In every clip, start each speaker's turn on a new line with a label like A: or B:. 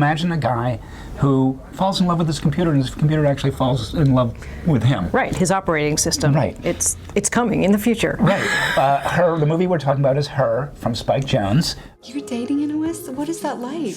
A: imagine a guy who falls in love with his computer, and his computer actually falls in love with him.
B: Right, his operating system.
A: Right.
B: It's coming in the future.
A: Right. Her, the movie we're talking about is Her from Spike Jonze.
C: You're dating Inoue? What is that like?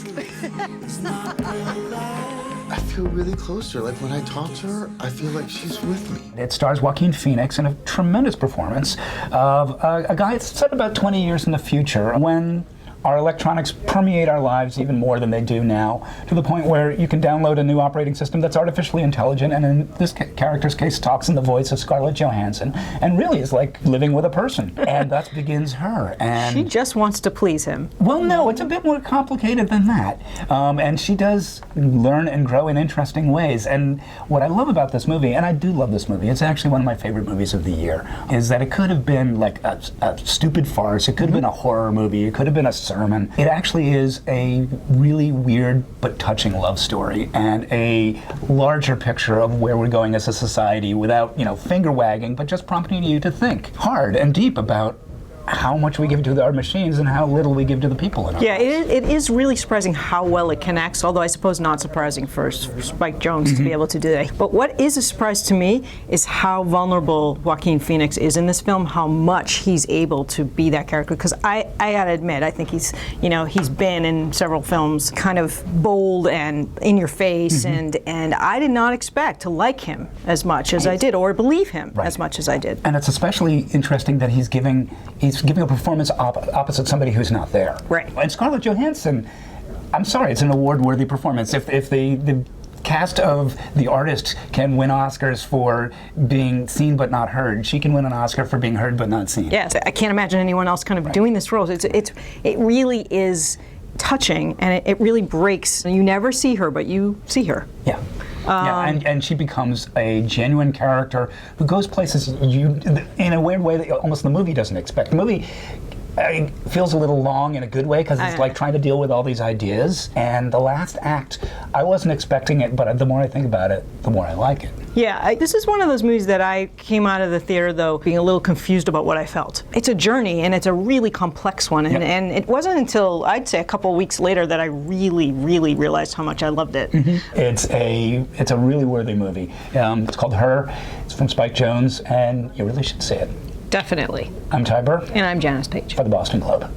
D: I feel really close to her. Like when I talk to her, I feel like she's with me.
A: It stars Joaquin Phoenix in a tremendous performance of a guy that's set about 20 years in the future when our electronics permeate our lives even more than they do now, to the point where you can download a new operating system that's artificially intelligent, and in this character's case talks in the voice of Scarlett Johansson, and really is like living with a person. And that begins Her. And
B: she just wants to please him.
A: well, no, it's a bit more complicated than that. And she does learn and grow in interesting ways. And what I love about this movie, and I do love this movie, it's actually one of my favorite movies of the year, is that it could have been like a stupid farce, it could have been a horror movie, it could have been a sermon. It actually is a really weird but touching love story and a larger picture of where we're going as a society without, finger wagging, but just prompting you to think hard and deep about how much we give to our machines and how little we give to the people in our lives.
B: It is really surprising how well it connects, although I suppose not surprising for Spike Jonze to be able to do that. But what is a surprise to me is how vulnerable Joaquin Phoenix is in this film, how much he's able to be that character. Because I gotta admit, I think he's been in several films kind of bold and in your face, and I did not expect to like him as much as I did, or believe him as much as I did.
A: And it's especially interesting that he's giving a performance opposite somebody who's not there.
B: Right.
A: And Scarlett Johansson, I'm sorry, it's an award-worthy performance. If the cast of The Artist can win Oscars for being seen but not heard, she can win an Oscar for being heard but not seen.
B: Yes, I can't imagine anyone else kind of doing this role. It really is touching, and it really breaks. You never see her, but you see her.
A: Yeah. And she becomes a genuine character who goes places in a weird way that almost the movie doesn't expect. The movie feels a little long in a good way because it's like trying to deal with all these ideas. And the last act, I wasn't expecting it, but the more I think about it, the more I like it.
B: Yeah, this is one of those movies that I came out of the theater, though, being a little confused about what I felt. It's a journey, and it's a really complex one, and it wasn't until, I'd say, a couple of weeks later that I really, really realized how much I loved it.
A: It's a really worthy movie. It's called Her. It's from Spike Jonze, and you really should see it.
B: Definitely.
A: I'm Ty Burr.
B: And I'm Janice Page.
A: For the Boston Globe.